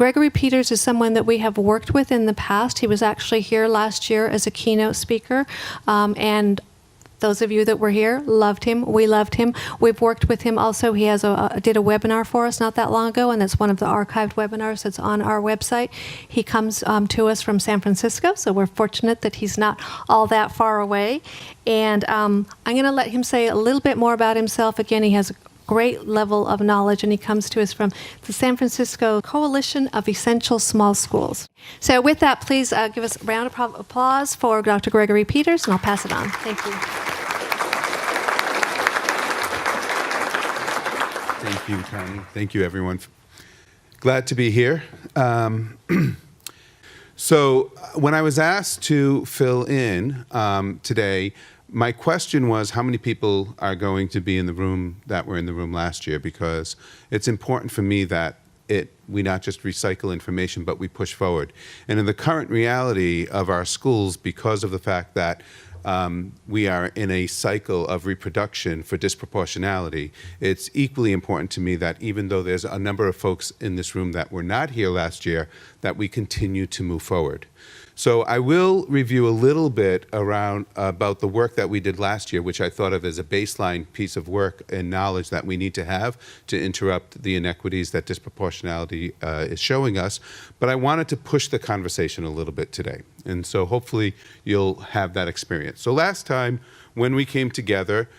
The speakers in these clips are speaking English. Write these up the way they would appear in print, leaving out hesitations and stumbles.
Gregory Peters is someone that we have worked with in the past. He was actually here last year as a keynote speaker, and those of you that were here loved him. We loved him. We've worked with him also. He has did a webinar for us not that long ago, and that's one of the archived webinars that's on our website. He comes to us from San Francisco, so we're fortunate that he's not all that far away. And I'm going to let him say a little bit more about himself. Again, he has a great level of knowledge, and he comes to us from the San Francisco Coalition of Essential Small Schools. So with that, please give us a round of applause for Dr. Gregory Peters, and I'll pass it on. Thank you. Thank you, Connie. Thank you, everyone. Glad to be here. So when I was asked to fill in today, my question was how many people are going to be in the room that were in the room last year, because it's important for me that we not just recycle information, but we push forward. And in the current reality of our schools, because of the fact that we are in a cycle of reproduction for disproportionality, it's equally important to me that even though there's a number of folks in this room that were not here last year, that we continue to move forward. So I will review a little bit about the work that we did last year, which I thought of as a baseline piece of work and knowledge that we need to have to interrupt the inequities that disproportionality is showing us. But I wanted to push the conversation a little bit today. And so hopefully you'll have that experience. So last time when we came together,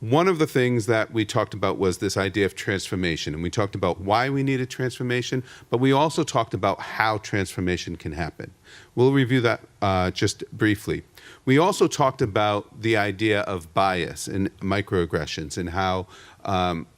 one of the things that we talked about was this idea of transformation. And we talked about why we needed transformation, but we also talked about how transformation can happen. We'll review that just briefly. We also talked about the idea of bias and microaggressions and how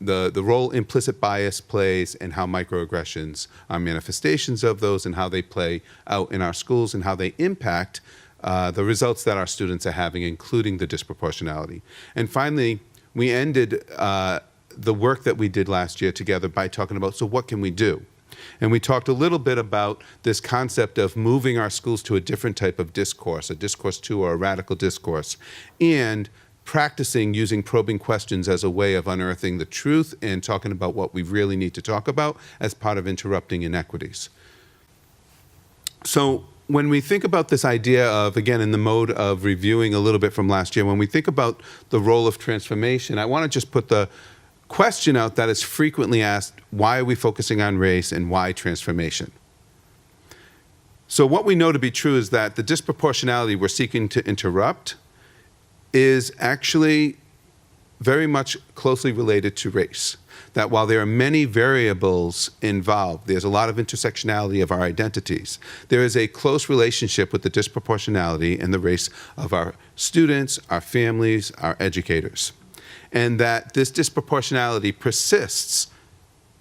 the role implicit bias plays and how microaggressions are manifestations of those and how they play out in our schools and how they impact the results that our students are having, including the disproportionality. And finally, we ended the work that we did last year together by talking about, so what can we do? And we talked a little bit about this concept of moving our schools to a different type of discourse, a discourse 2 or a radical discourse, and practicing using probing questions as a way of unearthing the truth and talking about what we really need to talk about as part of interrupting inequities. So when we think about this idea of, again, in the mode of reviewing a little bit from last year, when we think about the role of transformation, I want to just put the question out that is frequently asked: why are we focusing on race and why transformation? So what we know to be true is that the disproportionality we're seeking to interrupt is actually very much closely related to race. That while there are many variables involved, there's a lot of intersectionality of our identities, there is a close relationship with the disproportionality and the race of our students, our families, our educators. And that this disproportionality persists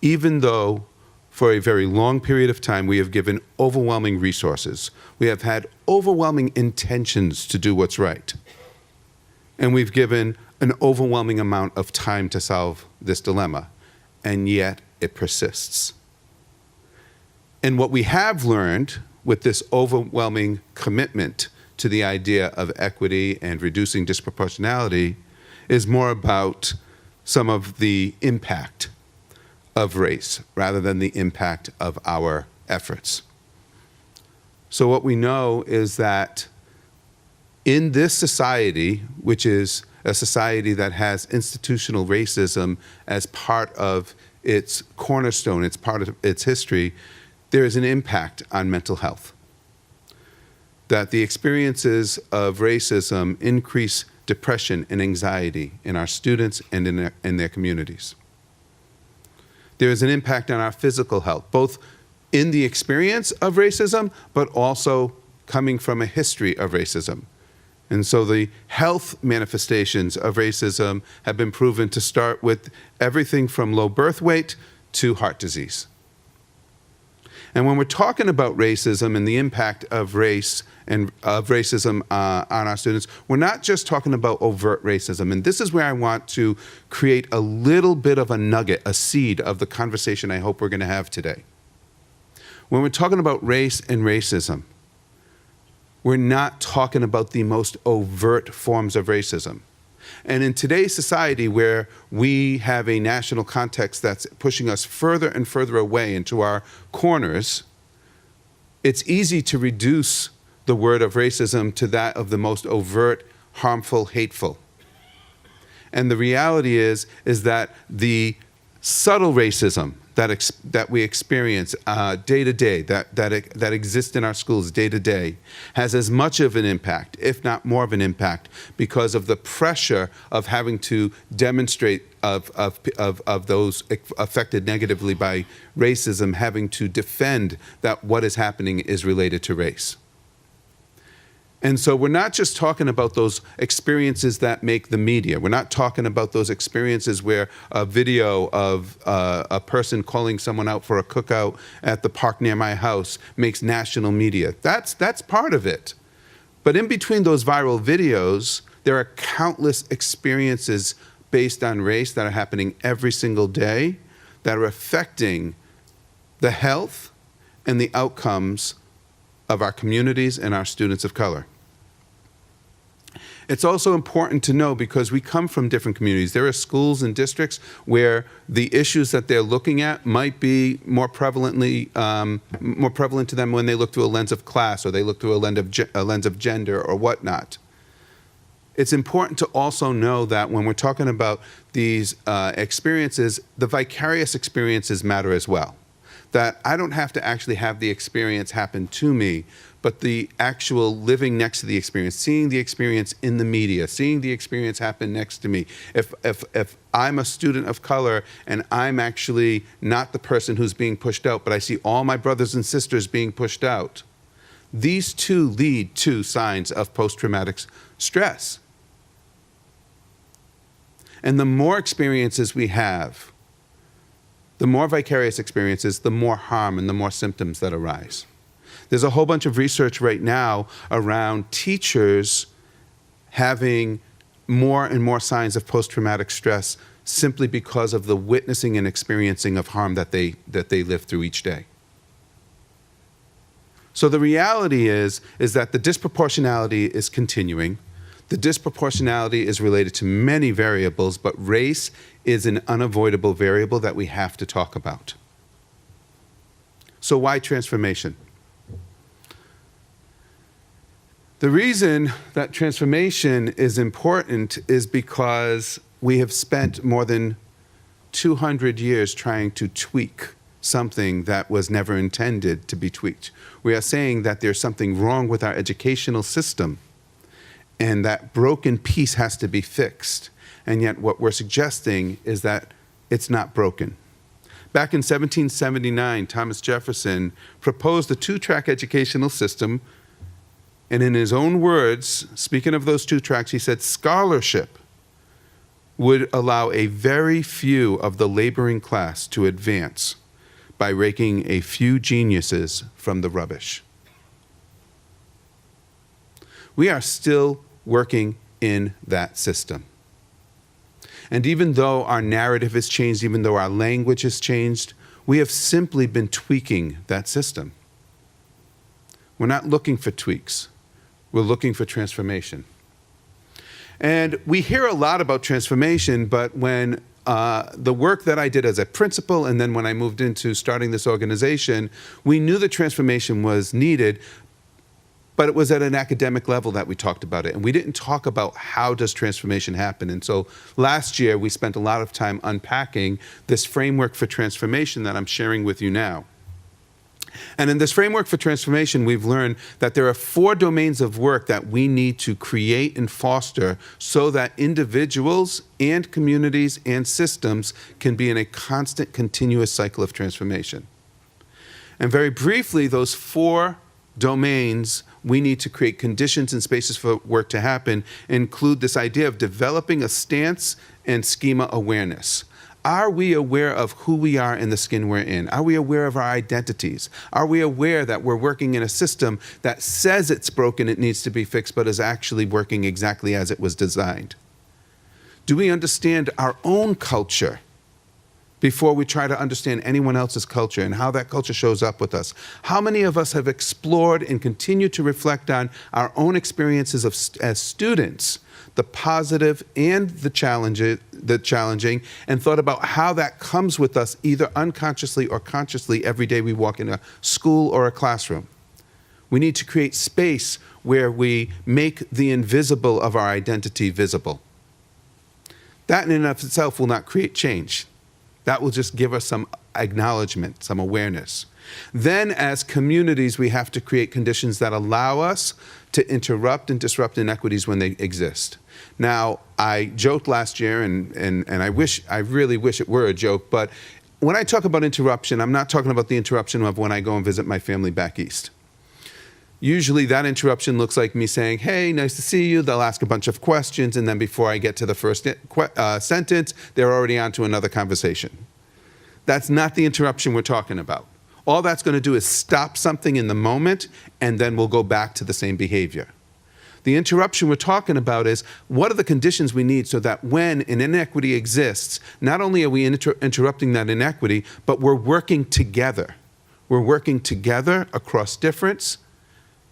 even though for a very long period of time we have given overwhelming resources. We have had overwhelming intentions to do what's right. And we've given an overwhelming amount of time to solve this dilemma, and yet it persists. And what we have learned with this overwhelming commitment to the idea of equity and reducing disproportionality is more about some of the impact of race rather than the impact of our efforts. So what we know is that in this society, which is a society that has institutional racism as part of its cornerstone, it's part of its history, there is an impact on mental health. That the experiences of racism increase depression and anxiety in our students and in their communities. There is an impact on our physical health, both in the experience of racism, but also coming from a history of racism. And so the health manifestations of racism have been proven to start with everything from low birth weight to heart disease. And when we're talking about racism and the impact of race and of racism on our students, we're not just talking about overt racism. And this is where I want to create a little bit of a nugget, a seed of the conversation I hope we're going to have today. When we're talking about race and racism, we're not talking about the most overt forms of racism. And in today's society, where we have a national context that's pushing us further and further away into our corners, it's easy to reduce the word of racism to that of the most overt, harmful, hateful. And the reality is that the subtle racism that we experience day to day, that exists in our schools day to day, has as much of an impact, if not more of an impact, because of the pressure of having to demonstrate of those affected negatively by racism, having to defend that what is happening is related to race. And so we're not just talking about those experiences that make the media. We're not talking about those experiences where a video of a person calling someone out for a cookout at the park near my house makes national media. That's part of it. But in between those viral videos, there are countless experiences based on race that are happening every single day that are affecting the health and the outcomes of our communities and our students of color. It's also important to know, because we come from different communities, there are schools and districts where the issues that they're looking at might be more prevalent to them when they look through a lens of class, or they look through a lens of gender or whatnot. It's important to also know that when we're talking about these experiences, the vicarious experiences matter as well. That I don't have to actually have the experience happen to me, but the actual living next to the experience, seeing the experience in the media, seeing the experience happen next to me. If I'm a student of color and I'm actually not the person who's being pushed out, but I see all my brothers and sisters being pushed out, these two lead to signs of post-traumatic stress. And the more experiences we have, the more vicarious experiences, the more harm and the more symptoms that arise. There's a whole bunch of research right now around teachers having more and more signs of post-traumatic stress simply because of the witnessing and experiencing of harm that they live through each day. So the reality is that the disproportionality is continuing. The disproportionality is related to many variables, but race is an unavoidable variable that we have to talk about. So why transformation? The reason that transformation is important is because we have spent more than 200 years trying to tweak something that was never intended to be tweaked. We are saying that there's something wrong with our educational system, and that broken piece has to be fixed. And yet what we're suggesting is that it's not broken. Back in 1779, Thomas Jefferson proposed a two-track educational system, and in his own words, speaking of those two tracks, he said scholarship would allow a very few of the laboring class to advance by raking a few geniuses from the rubbish. We are still working in that system. And even though our narrative has changed, even though our language has changed, we have simply been tweaking that system. We're not looking for tweaks. We're looking for transformation. And we hear a lot about transformation, but when the work that I did as a principal, and then when I moved into starting this organization, we knew that transformation was needed, but it was at an academic level that we talked about it. And we didn't talk about how does transformation happen. And so last year, we spent a lot of time unpacking this framework for transformation that I'm sharing with you now. And in this framework for transformation, we've learned that there are 4 domains of work that we need to create and foster so that individuals and communities and systems can be in a constant, continuous cycle of transformation. And very briefly, those 4 domains we need to create conditions and spaces for work to happen include this idea of developing a stance and schema awareness. Are we aware of who we are in the skin we're in? Are we aware of our identities? Are we aware that we're working in a system that says it's broken, it needs to be fixed, but is actually working exactly as it was designed? Do we understand our own culture before we try to understand anyone else's culture and how that culture shows up with us? How many of us have explored and continue to reflect on our own experiences as students, the positive and the challenging, and thought about how that comes with us either unconsciously or consciously every day we walk in a school or a classroom? We need to create space where we make the invisible of our identity visible. That in and of itself will not create change. That will just give us some acknowledgement, some awareness. Then as communities, we have to create conditions that allow us to interrupt and disrupt inequities when they exist. Now, I joked last year, and I really wish it were a joke, but when I talk about interruption, I'm not talking about the interruption of when I go and visit my family back east. Usually that interruption looks like me saying, hey, nice to see you. They'll ask a bunch of questions, and then before I get to the first sentence, they're already on to another conversation. That's not the interruption we're talking about. All that's going to do is stop something in the moment, and then we'll go back to the same behavior. The interruption we're talking about is, what are the conditions we need so that when an inequity exists, not only are we interrupting that inequity, but we're working together. We're working together across difference,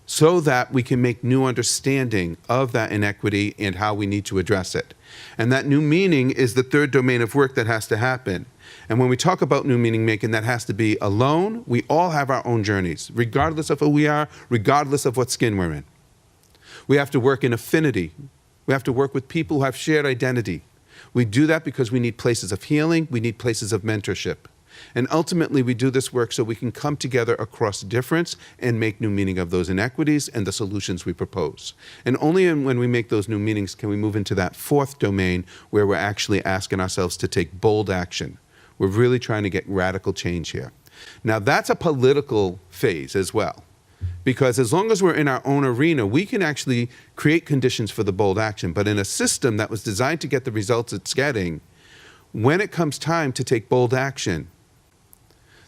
so that we can make new understanding of that inequity and how we need to address it. And that new meaning is the third domain of work that has to happen. And when we talk about new meaning making, that has to be alone. We all have our own journeys, regardless of who we are, regardless of what skin we're in. We have to work in affinity. We have to work with people who have shared identity. We do that because we need places of healing, we need places of mentorship. And ultimately, we do this work so we can come together across difference and make new meaning of those inequities and the solutions we propose. And only when we make those new meanings can we move into that fourth domain where we're actually asking ourselves to take bold action. We're really trying to get radical change here. Now, that's a political phase as well, because as long as we're in our own arena, we can actually create conditions for the bold action. But in a system that was designed to get the results it's getting, when it comes time to take bold action,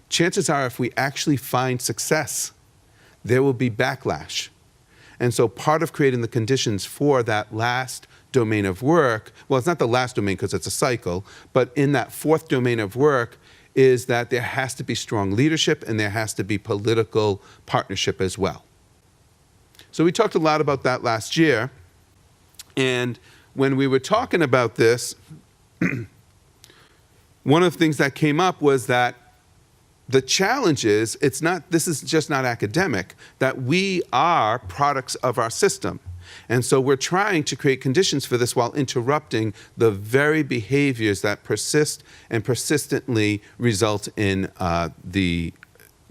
chances are if we actually find success, there will be backlash. And so part of creating the conditions for that last domain of work, well, it's not the last domain because it's a cycle, but in that fourth domain of work is that there has to be strong leadership and there has to be political partnership as well. So we talked a lot about that last year. And when we were talking about this, one of the things that came up was that the challenge is, this is just not academic, that we are products of our system. And so we're trying to create conditions for this while interrupting the very behaviors that persist and persistently result in the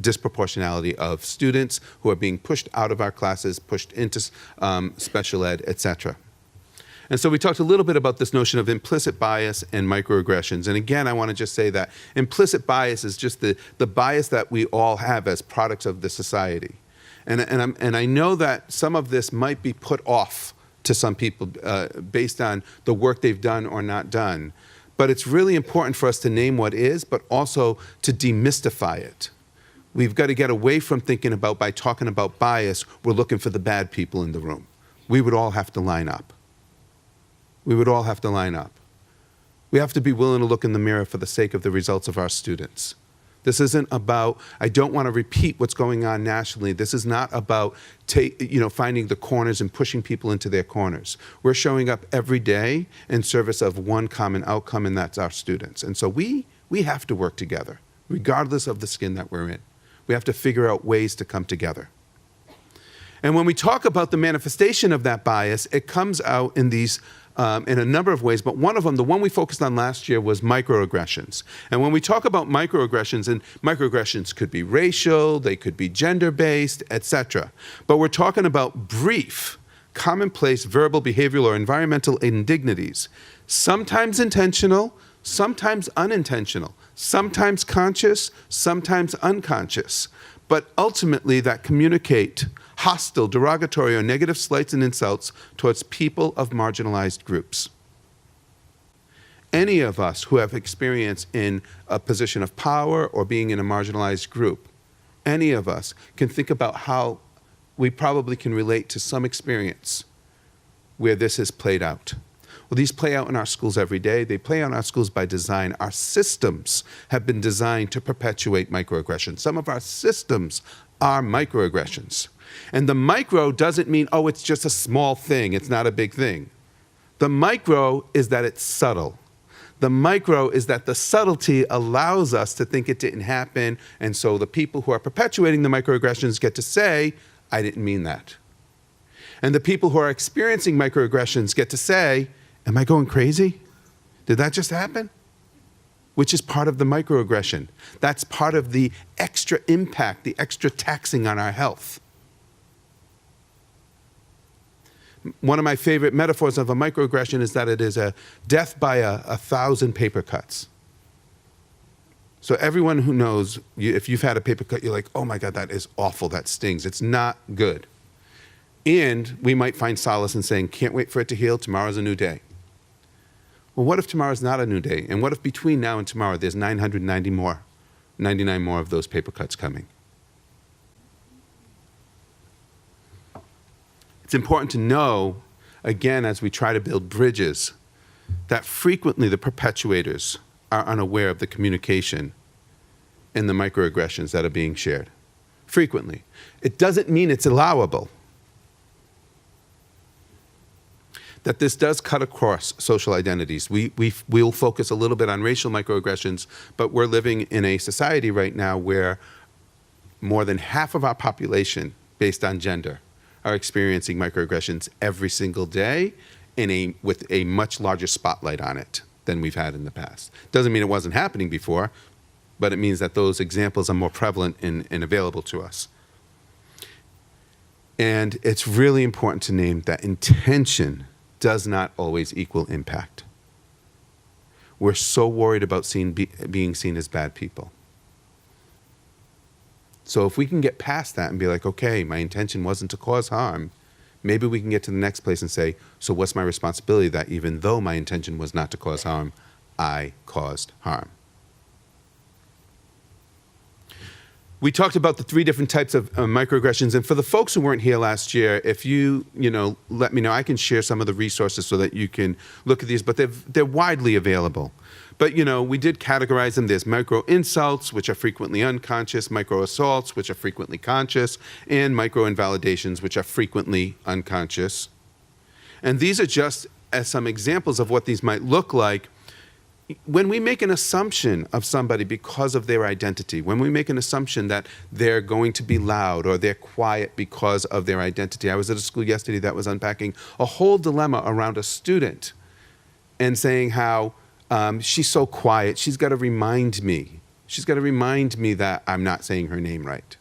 disproportionality of students who are being pushed out of our classes, pushed into special ed, etc. And so we talked a little bit about this notion of implicit bias and microaggressions. And again, I want to just say that implicit bias is just the bias that we all have as products of the society. And I know that some of this might be put off to some people based on the work they've done or not done. But it's really important for us to name what is, but also to demystify it. We've got to get away from thinking about, by talking about bias, we're looking for the bad people in the room. We would all have to line up. We would all have to line up. We have to be willing to look in the mirror for the sake of the results of our students. This isn't about, I don't want to repeat what's going on nationally. This is not about finding the corners and pushing people into their corners. We're showing up every day in service of one common outcome, and that's our students. And so we have to work together, regardless of the skin that we're in. We have to figure out ways to come together. And when we talk about the manifestation of that bias, it comes out in these in a number of ways, but one of them, the one we focused on last year, was microaggressions. And when we talk about microaggressions, and microaggressions could be racial, they could be gender-based, etc. But we're talking about brief, commonplace verbal, behavioral, or environmental indignities, sometimes intentional, sometimes unintentional, sometimes conscious, sometimes unconscious, but ultimately that communicate hostile, derogatory, or negative slights and insults towards people of marginalized groups. Any of us who have experience in a position of power or being in a marginalized group, any of us can think about how we probably can relate to some experience where this has played out. Well, these play out in our schools every day. They play out in our schools by design. Our systems have been designed to perpetuate microaggressions. Some of our systems are microaggressions. And the micro doesn't mean, oh, it's just a small thing. It's not a big thing. The micro is that it's subtle. The micro is that the subtlety allows us to think it didn't happen. And so the people who are perpetuating the microaggressions get to say, I didn't mean that. And the people who are experiencing microaggressions get to say, am I going crazy? Did that just happen? Which is part of the microaggression. That's part of the extra impact, the extra taxing on our health. One of my favorite metaphors of a microaggression is that it is a death by a 1,000 paper cuts. So everyone who knows, if you've had a paper cut, you're like, oh my God, that is awful, that stings. It's not good. And we might find solace in saying, can't wait for it to heal, tomorrow's a new day. Well, what if tomorrow's not a new day? And what if between now and tomorrow there's 99 more of those paper cuts coming? It's important to know, again, as we try to build bridges, that frequently the perpetuators are unaware of the communication and the microaggressions that are being shared. Frequently. It doesn't mean it's allowable. That this does cut across social identities. We'll focus a little bit on racial microaggressions, but we're living in a society right now where more than half of our population, based on gender, are experiencing microaggressions every single day with a much larger spotlight on it than we've had in the past. Doesn't mean it wasn't happening before, but it means that those examples are more prevalent and available to us. And it's really important to name that intention does not always equal impact. We're so worried about being seen as bad people. So if we can get past that and be like, okay, my intention wasn't to cause harm, maybe we can get to the next place and say, so what's my responsibility that even though my intention was not to cause harm, I caused harm? We talked about the 3 different types of microaggressions, and for the folks who weren't here last year, if you let me know, I can share some of the resources so that you can look at these, but they're widely available. But we did categorize them. There's micro insults, which are frequently unconscious, micro assaults, which are frequently conscious, and micro invalidations, which are frequently unconscious. And these are just as some examples of what these might look like. When we make an assumption of somebody because of their identity, when we make an assumption that they're going to be loud or they're quiet because of their identity. I was at a school yesterday that was unpacking a whole dilemma around a student and saying how she's so quiet, she's got to remind me. She's got to remind me that I'm not saying her name right.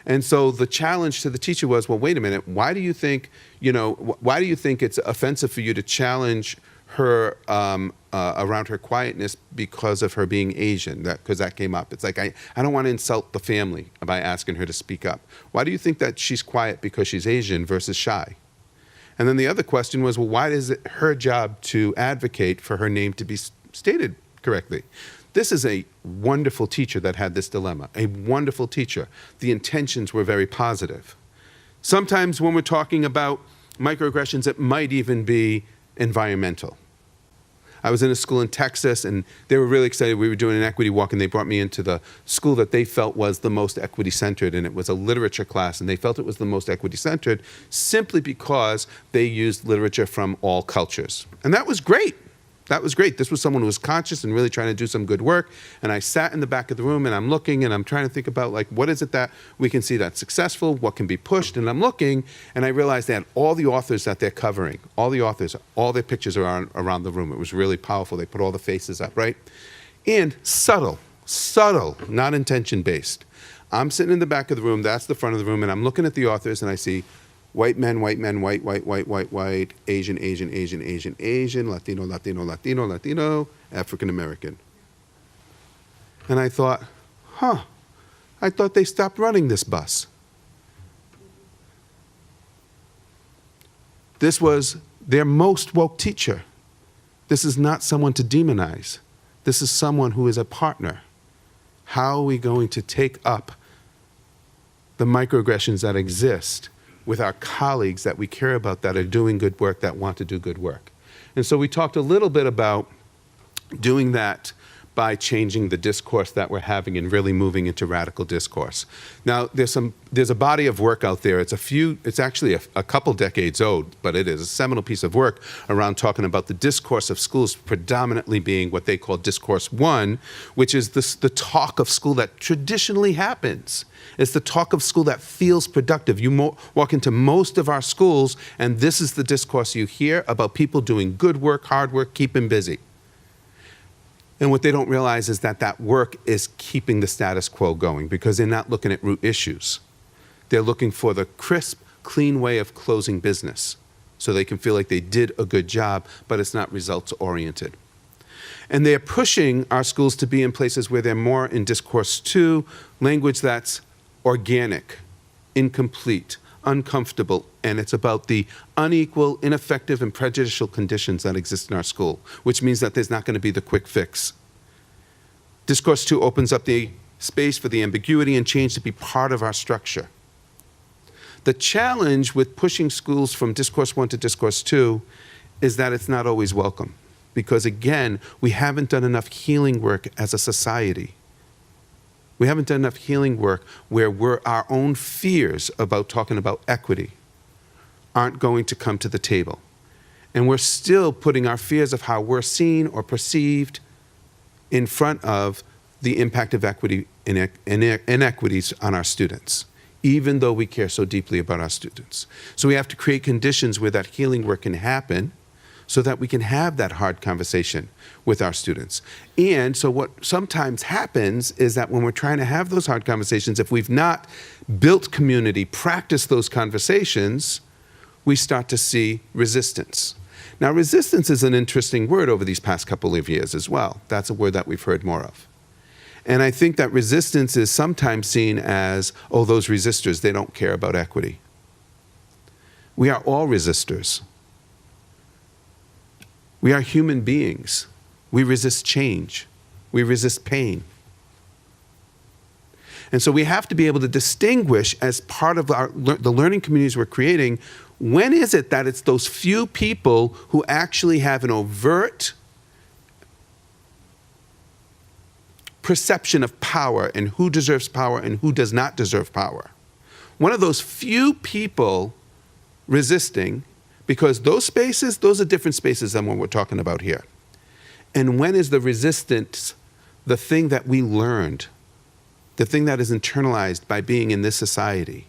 And so the challenge to the teacher was, well, wait a minute, why do you think it's offensive for you to challenge her around her quietness because of her being Asian, because that came up. It's like, I don't want to insult the family by asking her to speak up. Why do you think that she's quiet because she's Asian versus shy? And then the other question was, well, why is it her job to advocate for her name to be stated correctly? This is a wonderful teacher that had this dilemma, a wonderful teacher. The intentions were very positive. Sometimes when we're talking about microaggressions, it might even be environmental. I was in a school in Texas, and they were really excited. We were doing an equity walk, and they brought me into the school that they felt was the most equity-centered, and it was a literature class, and they felt it was the most equity-centered simply because they used literature from all cultures. And that was great. That was great. This was someone who was conscious and really trying to do some good work. And I sat in the back of the room, and I'm looking, and I'm trying to think about, like, what is it that we can see that's successful? What can be pushed? And I'm looking, and I realized they had all the authors that they're covering, all the authors, all their pictures are around the room. It was really powerful. They put all the faces up, right? And subtle, not intention-based. I'm sitting in the back of the room. That's the front of the room, and I'm looking at the authors, and I see white men, white, Asian, Latino, African American. And I thought, I thought they stopped running this bus. This was their most woke teacher. This is not someone to demonize. This is someone who is a partner. How are we going to take up the microaggressions that exist with our colleagues that we care about that are doing good work, that want to do good work? And so we talked a little bit about doing that by changing the discourse that we're having and really moving into radical discourse. Now, there's a body of work out there. It's actually a couple decades old, but it is a seminal piece of work around talking about the discourse of schools predominantly being what they call discourse one, which is the talk of school that traditionally happens. It's the talk of school that feels productive. You walk into most of our schools, and this is the discourse you hear about people doing good work, hard work, keeping busy. And what they don't realize is that work is keeping the status quo going because they're not looking at root issues. They're looking for the crisp, clean way of closing business so they can feel like they did a good job, but it's not results oriented. And they're pushing our schools to be in places where they're more in discourse two, language that's organic, incomplete, uncomfortable, and it's about the unequal, ineffective, and prejudicial conditions that exist in our school, which means that there's not going to be the quick fix. Discourse 2 opens up the space for the ambiguity and change to be part of our structure. The challenge with pushing schools from Discourse 1 to Discourse 2 is that it's not always welcome, because again, we haven't done enough healing work as a society. We haven't done enough healing work where our own fears about talking about equity aren't going to come to the table. And we're still putting our fears of how we're seen or perceived in front of the impact of equity and inequities on our students, even though we care so deeply about our students. So we have to create conditions where that healing work can happen so that we can have that hard conversation with our students. And so what sometimes happens is that when we're trying to have those hard conversations, if we've not built community, practiced those conversations, we start to see resistance. Now, resistance is an interesting word over these past couple of years as well. That's a word that we've heard more of. And I think that resistance is sometimes seen as, oh, those resistors, they don't care about equity. We are all resistors. We are human beings. We resist change. We resist pain. And so we have to be able to distinguish as part of the learning communities we're creating, when is it that it's those few people who actually have an overt perception of power and who deserves power and who does not deserve power. One of those few people resisting, because those spaces, those are different spaces than what we're talking about here. And when is the resistance the thing that we learned, the thing that is internalized by being in this society,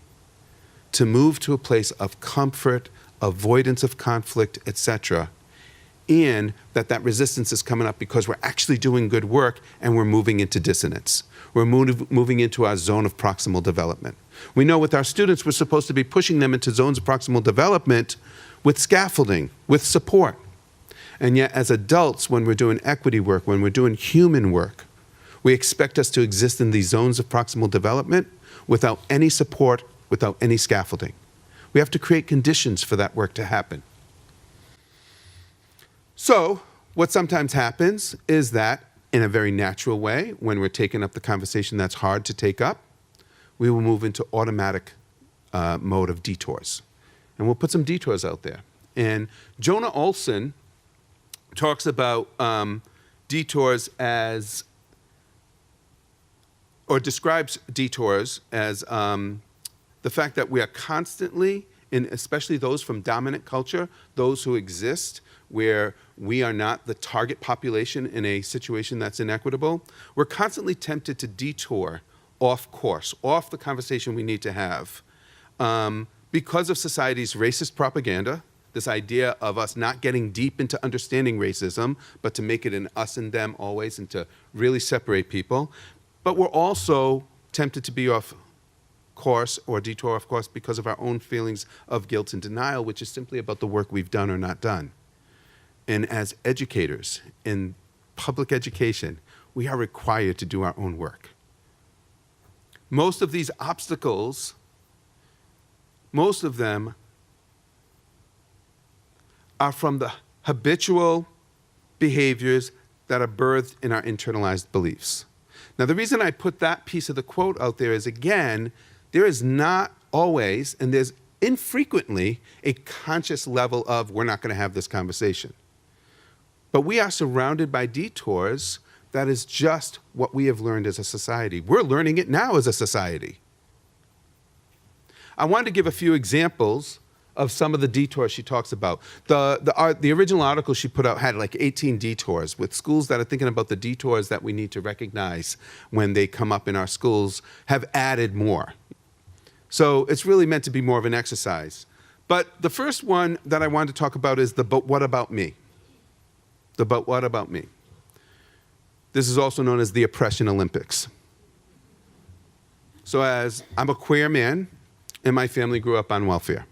to move to a place of comfort, avoidance of conflict, etc., and that resistance is coming up because we're actually doing good work and we're moving into dissonance. We're moving into our zone of proximal development. We know with our students, we're supposed to be pushing them into zones of proximal development with scaffolding, with support. And yet as adults, when we're doing equity work, when we're doing human work, we expect us to exist in these zones of proximal development without any support, without any scaffolding. We have to create conditions for that work to happen. So what sometimes happens is that in a very natural way, when we're taking up the conversation that's hard to take up, we will move into automatic mode of detours. And we'll put some detours out there. And Jonah Olson talks about detours as, or describes detours as the fact that we are constantly, and especially those from dominant culture, those who exist where we are not the target population in a situation that's inequitable, we're constantly tempted to detour off course, off the conversation we need to have, because of society's racist propaganda, this idea of us not getting deep into understanding racism, but to make it an us and them always and to really separate people. But we're also tempted to be off course or detour off course because of our own feelings of guilt and denial, which is simply about the work we've done or not done. And as educators in public education, we are required to do our own work. Most of these obstacles, most of them are from the habitual behaviors that are birthed in our internalized beliefs. Now, the reason I put that piece of the quote out there is, again, there is not always, and there's infrequently, a conscious level of we're not going to have this conversation. But we are surrounded by detours. That is just what we have learned as a society. We're learning it now as a society. I wanted to give a few examples of some of the detours she talks about. The original article she put out had like 18 detours, with schools that are thinking about the detours that we need to recognize when they come up in our schools have added more. So it's really meant to be more of an exercise. But the first one that I wanted to talk about is the "but what about me?" The "but what about me?" This is also known as the Oppression Olympics. So as I'm a queer man, and my family grew up on welfare.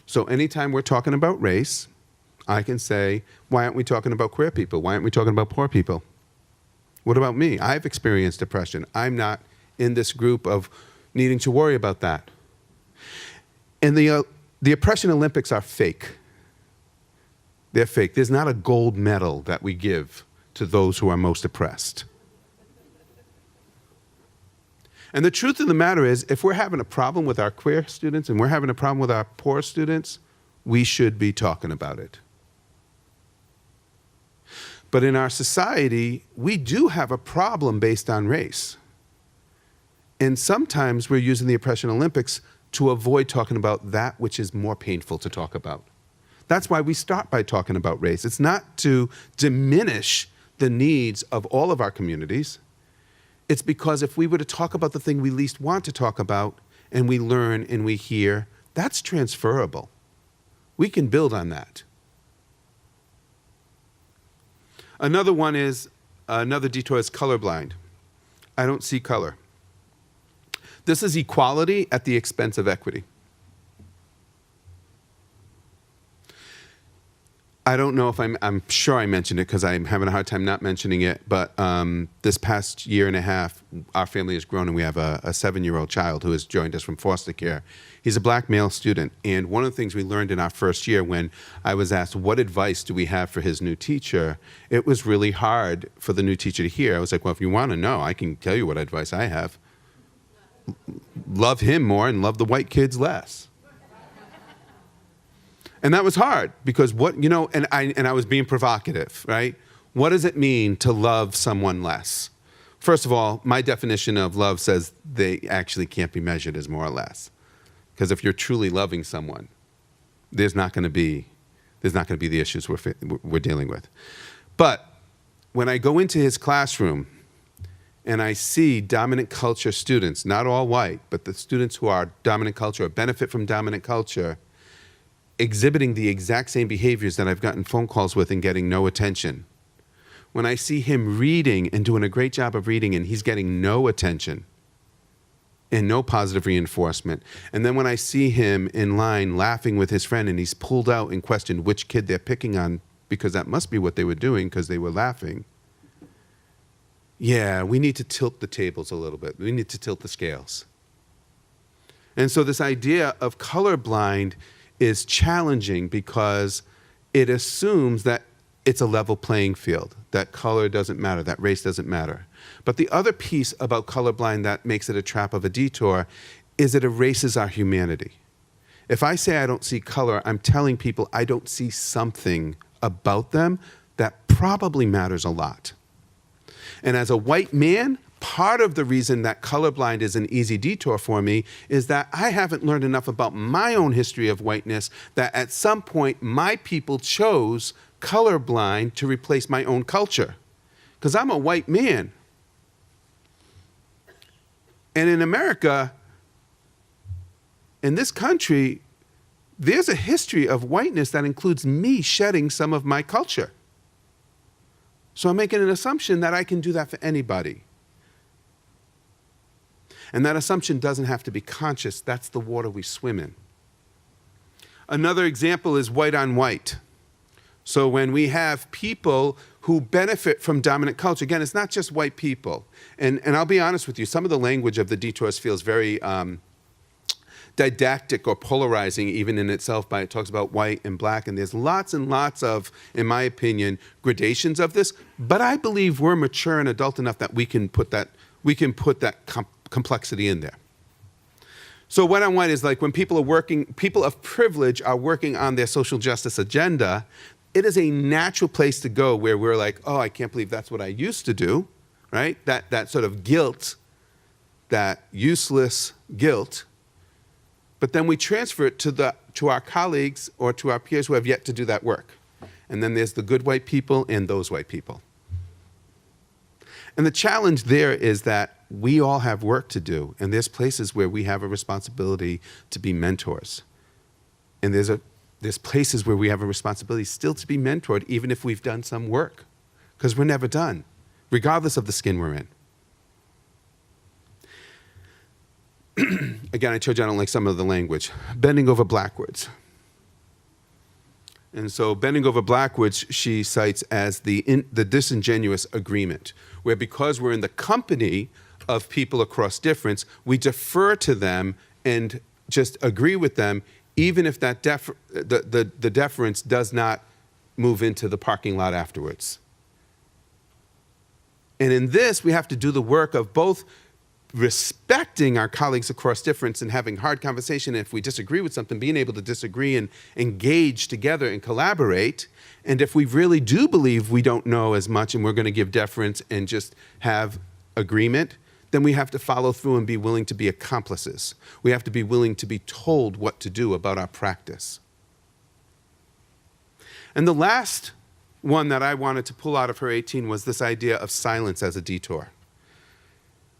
So anytime we're talking about race, I can say, why aren't we talking about queer people? Why aren't we talking about poor people? What about me? I've experienced oppression. I'm not in this group of needing to worry about that. And the Oppression Olympics are fake. They're fake. There's not a gold medal that we give to those who are most oppressed. And the truth of the matter is, if we're having a problem with our queer students and we're having a problem with our poor students, we should be talking about it. But in our society, we do have a problem based on race. And sometimes we're using the Oppression Olympics to avoid talking about that which is more painful to talk about. That's why we start by talking about race. It's not to diminish the needs of all of our communities. It's because if we were to talk about the thing we least want to talk about, and we learn and we hear, that's transferable. We can build on that. Another detour is colorblind. I don't see color. This is equality at the expense of equity. I don't know if I'm sure I mentioned it because I'm having a hard time not mentioning it, but this past year and a half, our family has grown and we have a 7-year-old child who has joined us from foster care. He's a black male student, and one of the things we learned in our first year when I was asked, what advice do we have for his new teacher, it was really hard for the new teacher to hear. I was like, well, if you want to know, I can tell you what advice I have. Love him more and love the white kids less. And that was hard because and I was being provocative, right? What does it mean to love someone less? First of all, my definition of love says they actually can't be measured as more or less. Because if you're truly loving someone, there's not going to be the issues we're dealing with. But when I go into his classroom and I see dominant culture students, not all white, but the students who are dominant culture or benefit from dominant culture, exhibiting the exact same behaviors that I've gotten phone calls with and getting no attention. When I see him reading and doing a great job of reading and he's getting no attention and no positive reinforcement. And then when I see him in line laughing with his friend and he's pulled out and questioned which kid they're picking on because that must be what they were doing because they were laughing. Yeah, we need to tilt the tables a little bit. We need to tilt the scales. And so this idea of colorblind is challenging because it assumes that it's a level playing field, that color doesn't matter, that race doesn't matter. But the other piece about colorblind that makes it a trap of a detour is it erases our humanity. If I say I don't see color, I'm telling people I don't see something about them that probably matters a lot. And as a white man, part of the reason that colorblind is an easy detour for me is that I haven't learned enough about my own history of whiteness that at some point my people chose colorblind to replace my own culture. Because I'm a white man. And in America, in this country, there's a history of whiteness that includes me shedding some of my culture. So I'm making an assumption that I can do that for anybody. And that assumption doesn't have to be conscious. That's the water we swim in. Another example is white on white. So when we have people who benefit from dominant culture, again, it's not just white people. And I'll be honest with you, some of the language of the detours feels very didactic or polarizing even in itself. By it talks about white and black, and there's lots and lots of, in my opinion, gradations of this. But I believe we're mature and adult enough that we can put that complexity in there. So white on white is like when people of privilege are working on their social justice agenda, it is a natural place to go where we're like, oh, I can't believe that's what I used to do, right? That sort of guilt, that useless guilt. But then we transfer it to our colleagues or to our peers who have yet to do that work. And then there's the good white people and those white people. And the challenge there is that we all have work to do, and there's places where we have a responsibility to be mentors. And there's places where we have a responsibility still to be mentored, even if we've done some work, because we're never done, regardless of the skin we're in. Again, I told you I don't like some of the language. Bending over backwards. And so bending over backwards, she cites as the disingenuous agreement, where because we're in the company of people across difference, we defer to them and just agree with them, even if that the deference does not move into the parking lot afterwards. And in this, we have to do the work of both respecting our colleagues across difference and having hard conversation. And if we disagree with something, being able to disagree and engage together and collaborate. And if we really do believe we don't know as much and we're going to give deference and just have agreement, then we have to follow through and be willing to be accomplices. We have to be willing to be told what to do about our practice. And the last one that I wanted to pull out of her 18 was this idea of silence as a detour.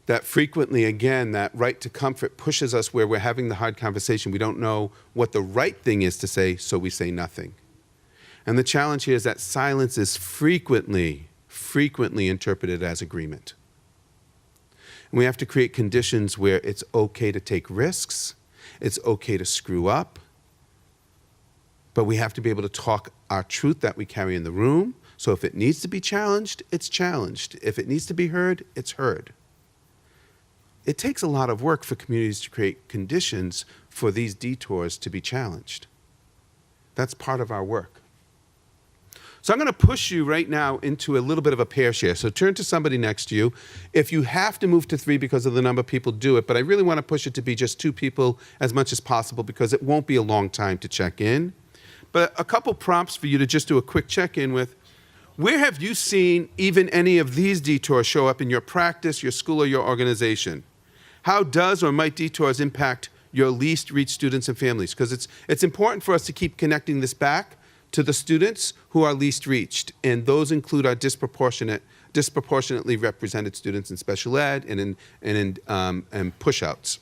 That frequently, again, that right to comfort pushes us where we're having the hard conversation. We don't know what the right thing is to say, so we say nothing. And the challenge here is that silence is frequently interpreted as agreement. And we have to create conditions where it's okay to take risks, it's okay to screw up, but we have to be able to talk our truth that we carry in the room. So if it needs to be challenged, it's challenged. If it needs to be heard, it's heard. It takes a lot of work for communities to create conditions for these detours to be challenged. That's part of our work. So I'm going to push you right now into a little bit of a pair share. So turn to somebody next to you. If you have to move to 3 because of the number of people, do it. But I really want to push it to be just 2 people as much as possible because it won't be a long time to check in. But a couple prompts for you to just do a quick check-in with. Where have you seen even any of these detours show up in your practice, your school, or your organization? How does or might detours impact your least reached students and families? Because it's important for us to keep connecting this back to the students who are least reached. And those include our disproportionately represented students in special ed and in push-outs.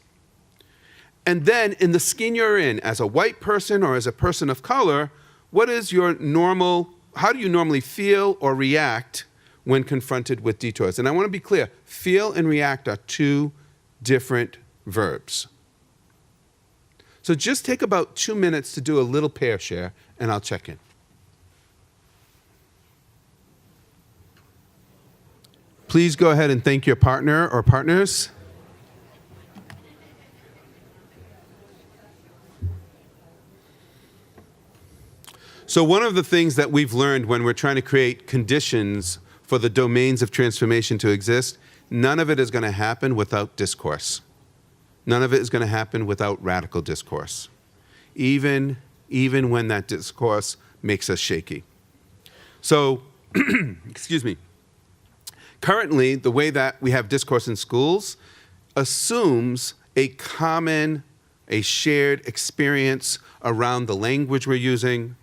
And then in the skin you're in, as a white person or as a person of color, how do you normally feel or react when confronted with detours? And I want to be clear, feel and react are 2 different verbs. So just take about 2 minutes to do a little pair share, and I'll check in. Please go ahead and thank your partner or partners. So one of the things that we've learned when we're trying to create conditions for the domains of transformation to exist, none of it is going to happen without discourse. None of it is going to happen without radical discourse, even when that discourse makes us shaky. So, excuse me. Currently, the way that we have discourse in schools assumes a shared experience around the language we're using,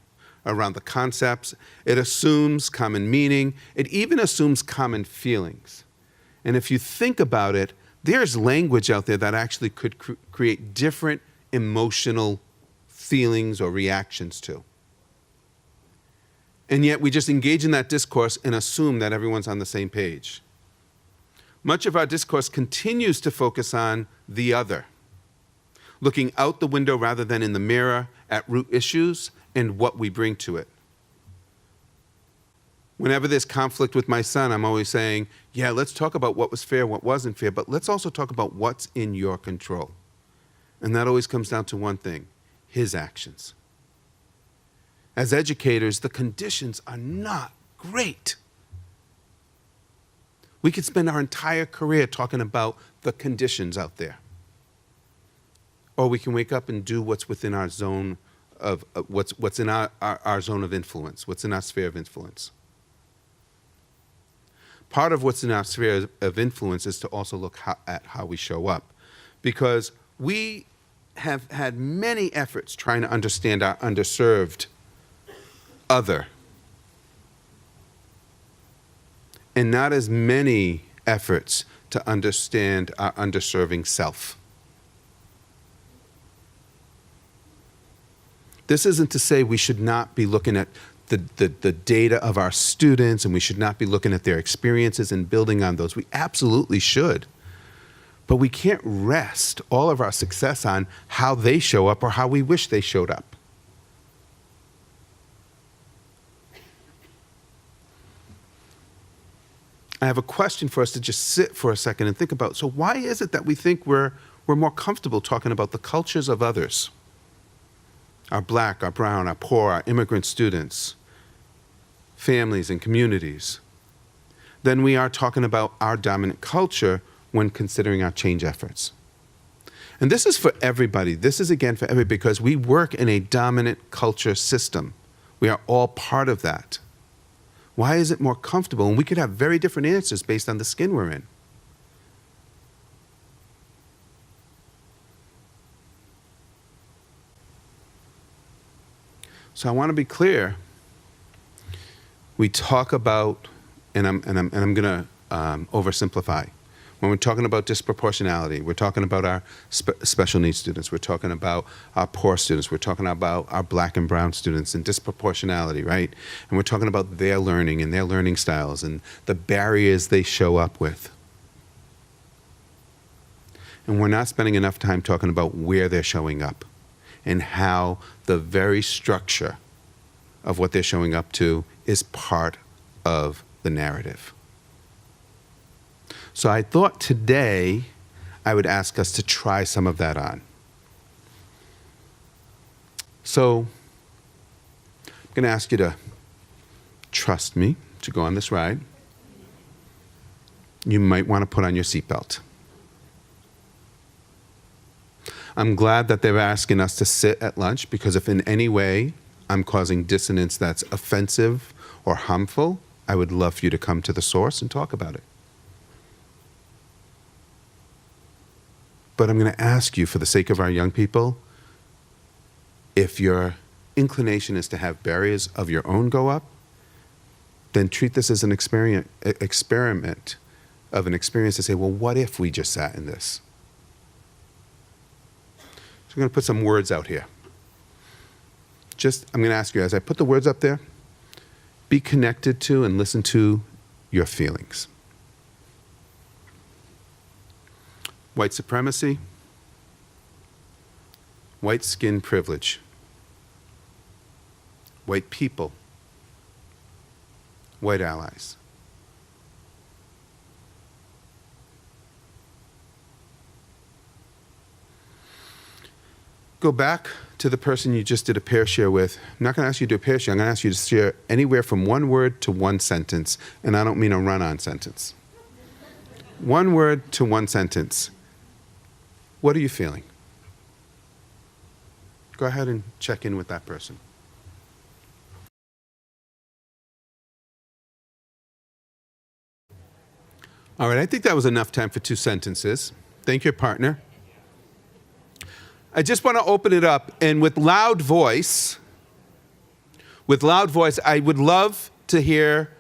around the concepts. It assumes common meaning. It even assumes common feelings. And if you think about it, there's language out there that actually could create different emotional feelings or reactions to. And yet we just engage in that discourse and assume that everyone's on the same page. Much of our discourse continues to focus on the other, looking out the window rather than in the mirror at root issues and what we bring to it. Whenever there's conflict with my son, I'm always saying, yeah, let's talk about what was fair, what wasn't fair, but let's also talk about what's in your control. And that always comes down to one thing, his actions. As educators, the conditions are not great. We could spend our entire career talking about the conditions out there. Or we can wake up and do what's within our zone what's in our zone of influence, what's in our sphere of influence. Part of what's in our sphere of influence is to also look at how we show up, because we have had many efforts trying to understand our underserved other, and not as many efforts to understand our underserving self. This isn't to say we should not be looking at the data of our students, and we should not be looking at their experiences and building on those. We absolutely should. But we can't rest all of our success on how they show up or how we wish they showed up. I have a question for us to just sit for a second and think about. So why is it that we think we're more comfortable talking about the cultures of others? Our black, our brown, our poor, our immigrant students, families and communities, than we are talking about our dominant culture when considering our change efforts. And this is for everybody. This is, again, for everybody, because we work in a dominant culture system. We are all part of that. Why is it more comfortable? And we could have very different answers based on the skin we're in. So I want to be clear. We talk about, and I'm going to oversimplify. When we're talking about disproportionality, we're talking about our special needs students, we're talking about our poor students, we're talking about our black and brown students, and disproportionality, right? And we're talking about their learning and their learning styles and the barriers they show up with. And we're not spending enough time talking about where they're showing up and how the very structure of what they're showing up to is part of the narrative. So I thought today I would ask us to try some of that on. So I'm going to ask you to trust me to go on this ride. You might want to put on your seatbelt. I'm glad that they're asking us to sit at lunch, because if in any way I'm causing dissonance that's offensive or harmful, I would love for you to come to the source and talk about it. But I'm going to ask you, for the sake of our young people, if your inclination is to have barriers of your own go up, then treat this as an experiment of an experience to say, well, what if we just sat in this? So I'm going to put some words out here. I'm going to ask you, as I put the words up there, be connected to and listen to your feelings. White supremacy, white skin privilege, white people, white allies. Go back to the person you just did a pair share with. I'm not going to ask you to do a pair share. I'm going to ask you to share anywhere from one word to one sentence, and I don't mean a run-on sentence. One word to one sentence. What are you feeling? Go ahead and check in with that person. All right, I think that was enough time for 2 sentences. Thank your partner. I just want to open it up, and with loud voice, I would love to hear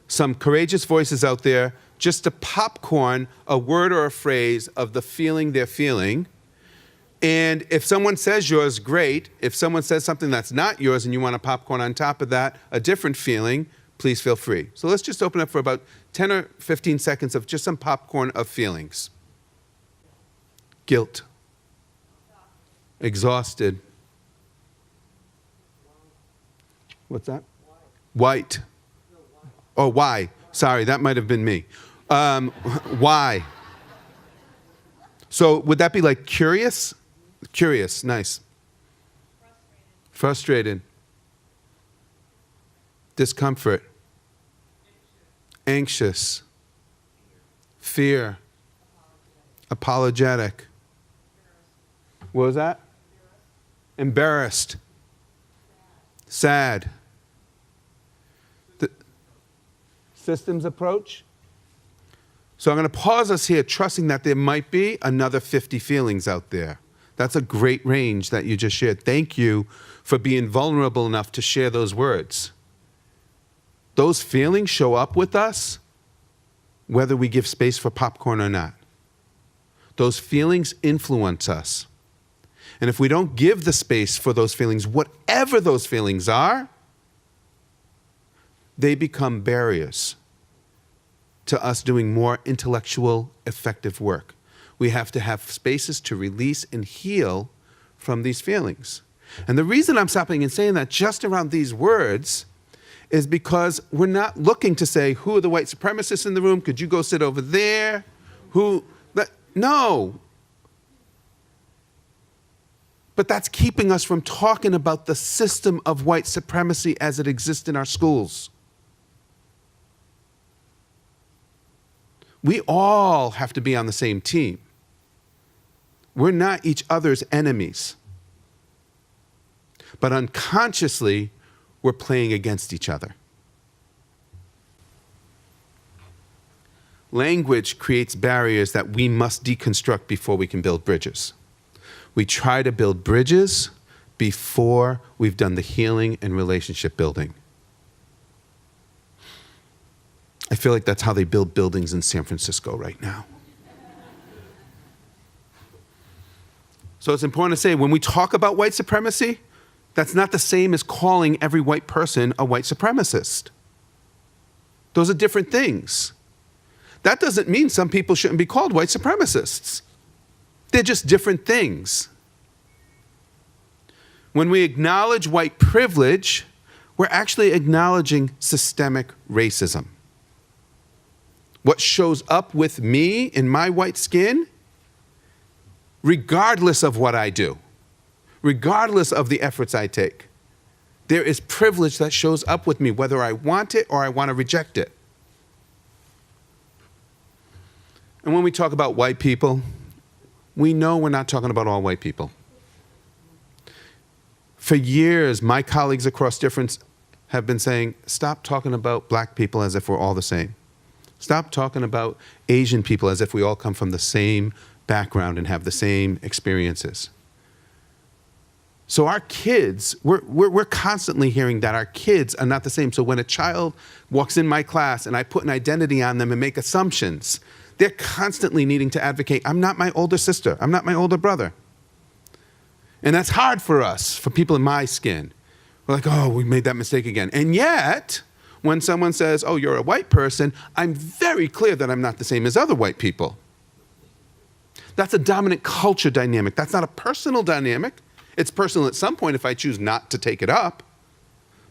some courageous voices out there just to popcorn a word or a phrase of the feeling they're feeling. And if someone says yours, great. If someone says something that's not yours and you want to popcorn on top of that, a different feeling, please feel free. So let's just open up for about 10 or 15 seconds of just some popcorn of feelings. Guilt. Exhausted. What's that? White. Oh, why? Sorry, that might have been me. Why? So would that be like curious? Curious, nice. Frustrated. Discomfort. Anxious. Fear. Apologetic. What was that? Embarrassed. Sad. The systems approach. So I'm going to pause us here, trusting that there might be another 50 feelings out there. That's a great range that you just shared. Thank you for being vulnerable enough to share those words. Those feelings show up with us whether we give space for popcorn or not. Those feelings influence us. And if we don't give the space for those feelings, whatever those feelings are, they become barriers to us doing more intellectual, effective work. We have to have spaces to release and heal from these feelings. And the reason I'm stopping and saying that just around these words is because we're not looking to say, who are the white supremacists in the room? Could you go sit over there? No. But that's keeping us from talking about the system of white supremacy as it exists in our schools. We all have to be on the same team. We're not each other's enemies. But unconsciously, we're playing against each other. Language creates barriers that we must deconstruct before we can build bridges. We try to build bridges before we've done the healing and relationship building. I feel like that's how they build buildings in San Francisco right now. So it's important to say, when we talk about white supremacy, that's not the same as calling every white person a white supremacist. Those are different things. That doesn't mean some people shouldn't be called white supremacists. They're just different things. When we acknowledge white privilege, we're actually acknowledging systemic racism. What shows up with me in my white skin, regardless of what I do, regardless of the efforts I take, there is privilege that shows up with me, whether I want it or I want to reject it. And when we talk about white people, we know we're not talking about all white people. For years, my colleagues across difference have been saying, stop talking about black people as if we're all the same. Stop talking about Asian people as if we all come from the same background and have the same experiences. So our kids, we're constantly hearing that our kids are not the same. So when a child walks in my class and I put an identity on them and make assumptions, they're constantly needing to advocate, I'm not my older sister, I'm not my older brother. And that's hard for us, for people in my skin. We're like, oh, we made that mistake again. And yet, when someone says, oh, you're a white person, I'm very clear that I'm not the same as other white people. That's a dominant culture dynamic. That's not a personal dynamic. It's personal at some point if I choose not to take it up.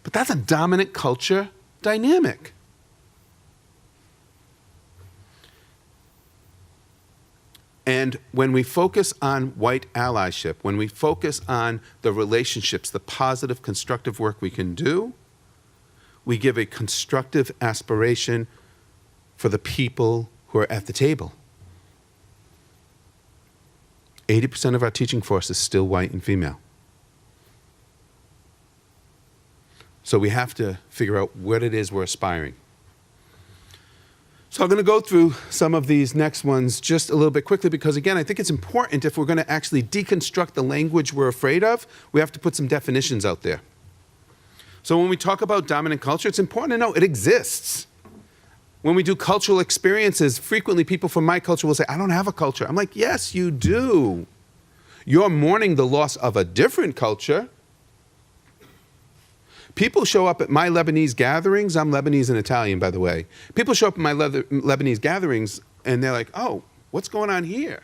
But that's a dominant culture dynamic. And when we focus on white allyship, when we focus on the relationships, the positive, constructive work we can do, we give a constructive aspiration for the people who are at the table. 80% of our teaching force is still white and female. So we have to figure out what it is we're aspiring. So I'm going to go through some of these next ones just a little bit quickly because, again, I think it's important if we're going to actually deconstruct the language we're afraid of, we have to put some definitions out there. So when we talk about dominant culture, it's important to know it exists. When we do cultural experiences, frequently people from my culture will say, I don't have a culture. I'm like, yes, you do. You're mourning the loss of a different culture. People show up at my Lebanese gatherings. I'm Lebanese and Italian, by the way. People show up at my Lebanese gatherings and they're like, oh, what's going on here?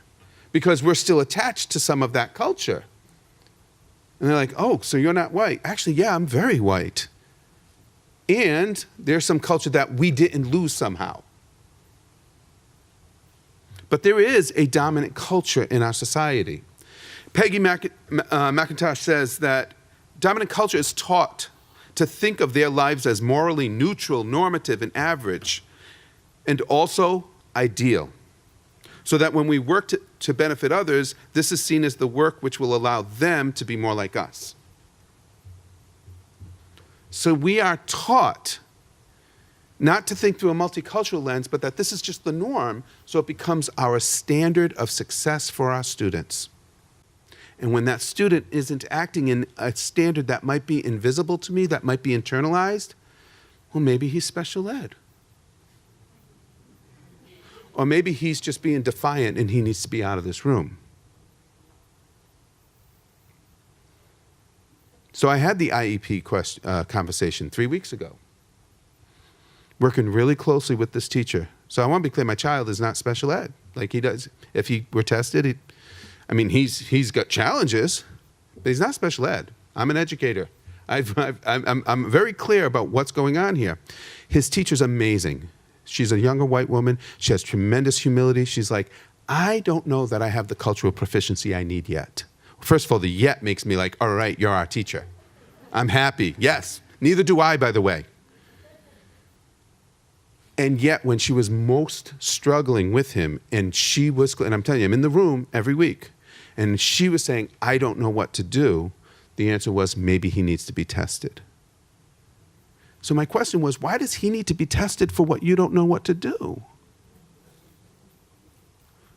Because we're still attached to some of that culture. And they're like, oh, so you're not white. Actually, yeah, I'm very white. And there's some culture that we didn't lose somehow. But there is a dominant culture in our society. Peggy McIntosh says that dominant culture is taught to think of their lives as morally neutral, normative, and average, and also ideal. So that when we work to benefit others, this is seen as the work which will allow them to be more like us. So we are taught not to think through a multicultural lens, but that this is just the norm, so it becomes our standard of success for our students. And when that student isn't acting in a standard that might be invisible to me, that might be internalized, well, maybe he's special ed. Or maybe he's just being defiant and he needs to be out of this room. So I had the IEP conversation 3 weeks ago, working really closely with this teacher. So I want to be clear, my child is not special ed like he does. If he were tested, he's got challenges, but he's not special ed. I'm an educator. I'm very clear about what's going on here. His teacher's amazing. She's a younger white woman. She has tremendous humility. She's like, I don't know that I have the cultural proficiency I need yet. First of all, the yet makes me like, all right, you're our teacher. I'm happy. Yes. Neither do I, by the way. And yet, when she was most struggling with him, and I'm telling you, I'm in the room every week, and she was saying, I don't know what to do, the answer was, maybe he needs to be tested. So my question was, why does he need to be tested for what you don't know what to do?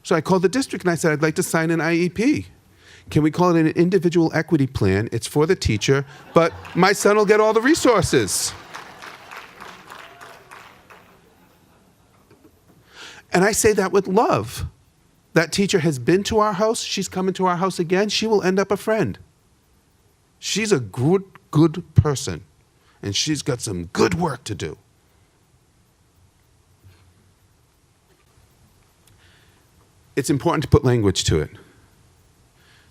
So I called the district and I said, I'd like to sign an IEP. Can we call it an individual equity plan? It's for the teacher, but my son will get all the resources. And I say that with love. That teacher has been to our house. She's coming to our house again. She will end up a friend. She's a good person. And she's got some good work to do. It's important to put language to it.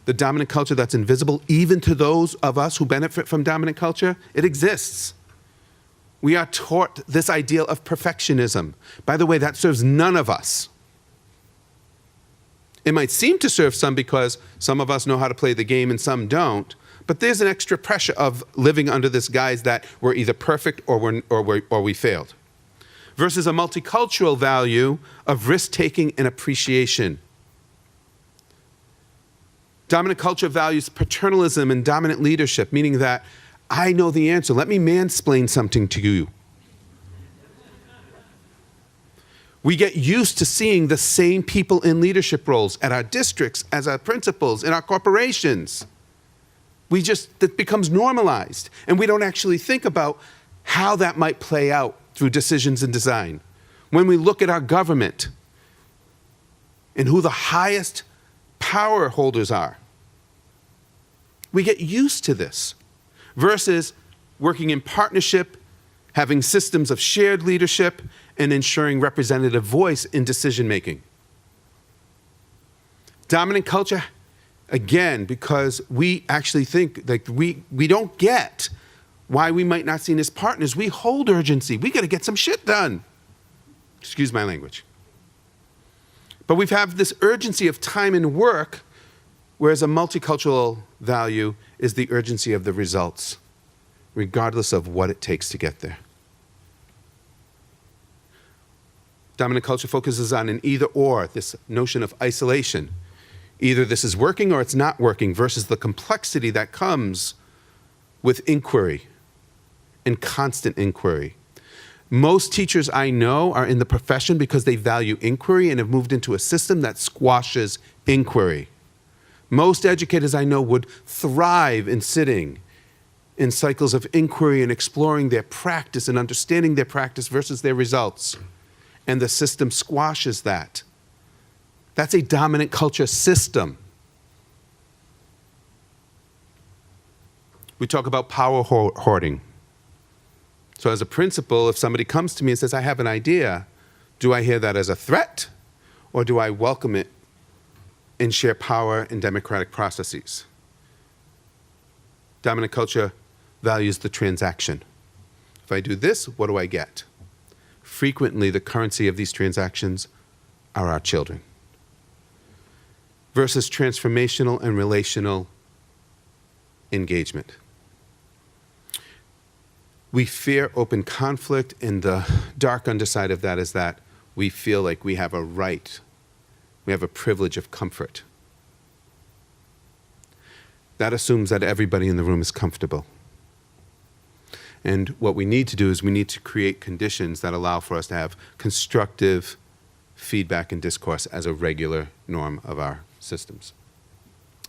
The dominant culture that's invisible, even to those of us who benefit from dominant culture, it exists. We are taught this ideal of perfectionism. By the way, that serves none of us. It might seem to serve some because some of us know how to play the game and some don't, but there's an extra pressure of living under this guise that we're either perfect or we failed. Versus a multicultural value of risk-taking and appreciation. Dominant culture values paternalism and dominant leadership, meaning that I know the answer. Let me mansplain something to you. We get used to seeing the same people in leadership roles at our districts, as our principals, in our corporations. That becomes normalized. And we don't actually think about how that might play out through decisions and design. When we look at our government and who the highest power holders are, we get used to this. Versus working in partnership, having systems of shared leadership, and ensuring representative voice in decision-making. Dominant culture, again, because we actually think like we don't get why we might not see as partners. We hold urgency. We got to get some shit done. Excuse my language. But we have this urgency of time and work, whereas a multicultural value is the urgency of the results, regardless of what it takes to get there. Dominant culture focuses on an either-or, this notion of isolation. Either this is working or it's not working, versus the complexity that comes with inquiry and constant inquiry. Most teachers I know are in the profession because they value inquiry and have moved into a system that squashes inquiry. Most educators I know would thrive in sitting in cycles of inquiry and exploring their practice and understanding their practice versus their results. And the system squashes that. That's a dominant culture system. We talk about power hoarding. So as a principal, if somebody comes to me and says, I have an idea, do I hear that as a threat, or do I welcome it and share power in democratic processes? Dominant culture values the transaction. If I do this, what do I get? Frequently, the currency of these transactions are our children. Versus transformational and relational engagement. We fear open conflict, and the dark underside of that is that we feel like we have a right, we have a privilege of comfort. That assumes that everybody in the room is comfortable. And what we need to do is we need to create conditions that allow for us to have constructive feedback and discourse as a regular norm of our systems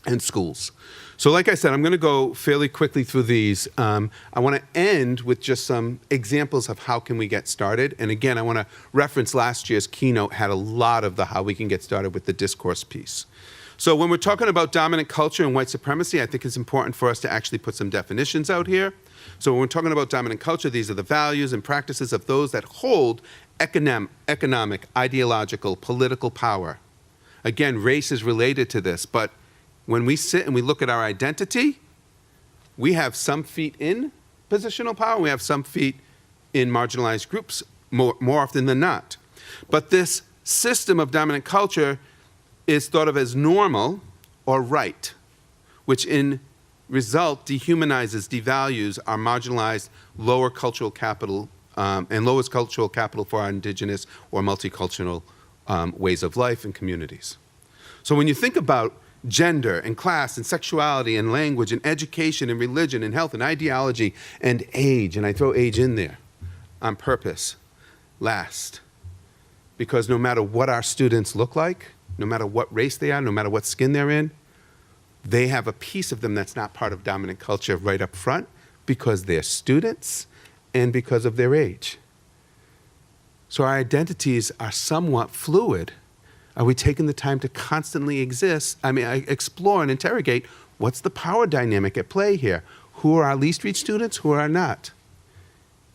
and schools. So like I said, I'm going to go fairly quickly through these. I want to end with just some examples of how can we get started. And again, I want to reference last year's keynote had a lot of the how we can get started with the discourse piece. So when we're talking about dominant culture and white supremacy, I think it's important for us to actually put some definitions out here. So when we're talking about dominant culture, these are the values and practices of those that hold economic, ideological, political power. Again, race is related to this, but when we sit and we look at our identity, we have some feet in positional power, we have some feet in marginalized groups more often than not. But this system of dominant culture is thought of as normal or right, which in result dehumanizes, devalues our marginalized lower cultural capital and lowest cultural capital for our indigenous or multicultural ways of life and communities. So when you think about gender and class and sexuality and language and education and religion and health and ideology and age, and I throw age in there on purpose, last, because no matter what our students look like, no matter what race they are, no matter what skin they're in, they have a piece of them that's not part of dominant culture right up front because they're students and because of their age. So our identities are somewhat fluid. Are we taking the time to constantly explore and interrogate what's the power dynamic at play here? Who are our least reached students? Who are not?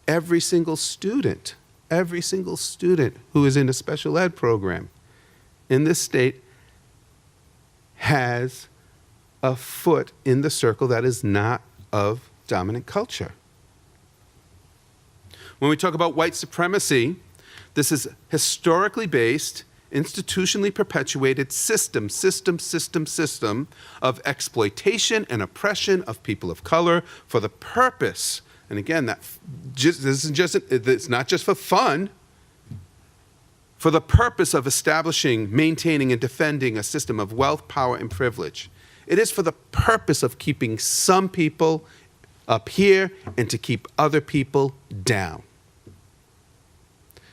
Every single student who is in a special ed program in this state has a foot in the circle that is not of dominant culture. When we talk about white supremacy, this is historically based, institutionally perpetuated system of exploitation and oppression of people of color for the purpose, and again, it's not just for fun, for the purpose of establishing, maintaining, and defending a system of wealth, power, and privilege. It is for the purpose of keeping some people up here and to keep other people down.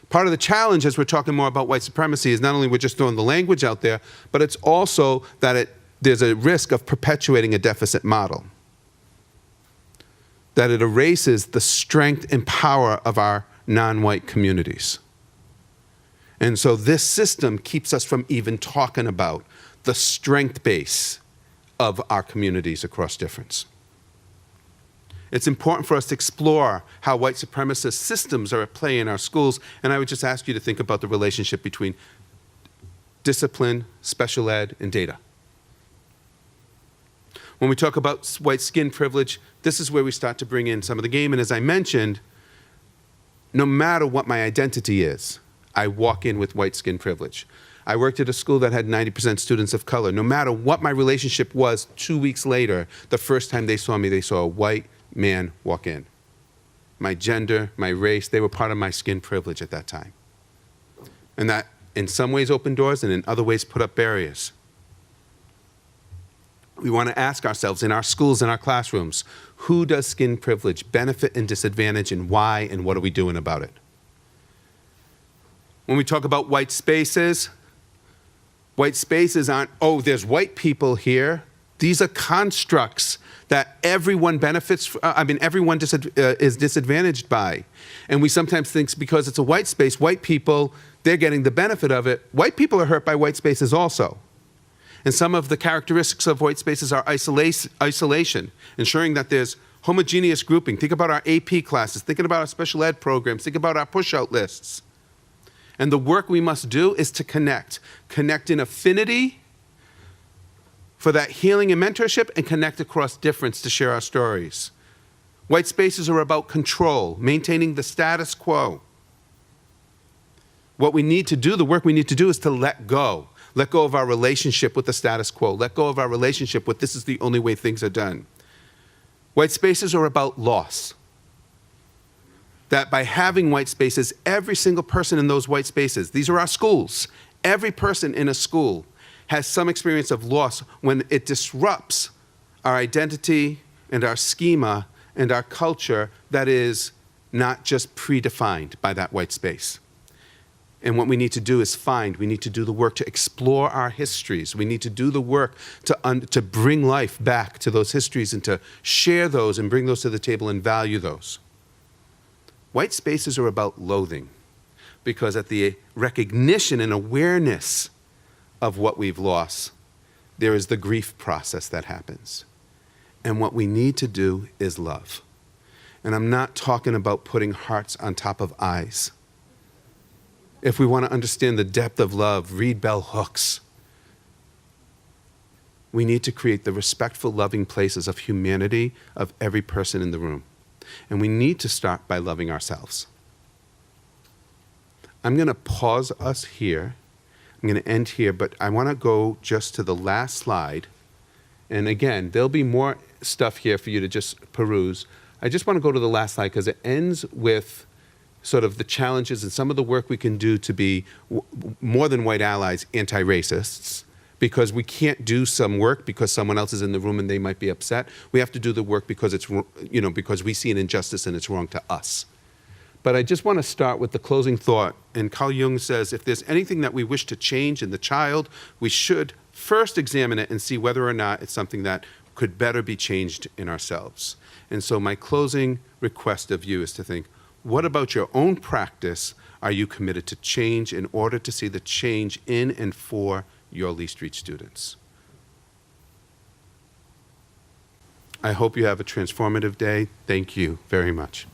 Part of the challenge as we're talking more about white supremacy is not only we're just throwing the language out there, but it's also that there's a risk of perpetuating a deficit model. That it erases the strength and power of our non-white communities. And so this system keeps us from even talking about the strength base of our communities across difference. It's important for us to explore how white supremacist systems are at play in our schools, and I would just ask you to think about the relationship between discipline, special ed, and data. When we talk about white skin privilege, this is where we start to bring in some of the game, and as I mentioned, no matter what my identity is, I walk in with white skin privilege. I worked at a school that had 90% students of color. No matter what my relationship was 2 weeks later, the first time they saw me, they saw a white man walk in. My gender, my race, they were part of my skin privilege at that time. And that in some ways opened doors and in other ways put up barriers. We want to ask ourselves in our schools, in our classrooms, who does skin privilege benefit and disadvantage and why, and what are we doing about it? When we talk about white spaces aren't, oh, there's white people here. These are constructs that everyone benefits, everyone is disadvantaged by. And we sometimes think because it's a white space, white people, they're getting the benefit of it. White people are hurt by white spaces also. And some of the characteristics of white spaces are isolation, ensuring that there's homogeneous grouping. Think about our AP classes, thinking about our special ed programs, think about our push-out lists. And the work we must do is to connect in affinity for that healing and mentorship, and connect across difference to share our stories. White spaces are about control, maintaining the status quo. What we need to do, the work we need to do is to let go of our relationship with the status quo, let go of our relationship with this is the only way things are done. White spaces are about loss. That by having white spaces, every single person in those white spaces, these are our schools, every person in a school has some experience of loss when it disrupts our identity and our schema and our culture that is not just predefined by that white space. And what we need to do is we need to do the work to explore our histories. We need to do the work to bring life back to those histories and to share those and bring those to the table and value those. White spaces are about loathing, because at the recognition and awareness of what we've lost, there is the grief process that happens. And what we need to do is love. And I'm not talking about putting hearts on top of eyes. If we want to understand the depth of love, read bell hooks. We need to create the respectful, loving places of humanity of every person in the room. And we need to start by loving ourselves. I'm going to pause us here. I'm going to end here, but I want to go just to the last slide. And again, there'll be more stuff here for you to just peruse. I just want to go to the last slide because it ends with sort of the challenges and some of the work we can do to be more than white allies, anti-racists, because we can't do some work because someone else is in the room and they might be upset. We have to do the work because it's, because we see an injustice and it's wrong to us. But I just want to start with the closing thought. And Carl Jung says, if there's anything that we wish to change in the child, we should first examine it and see whether or not it's something that could better be changed in ourselves. And so my closing request of you is to think, what about your own practice are you committed to change in order to see the change in and for your least reached students? I hope you have a transformative day. Thank you very much.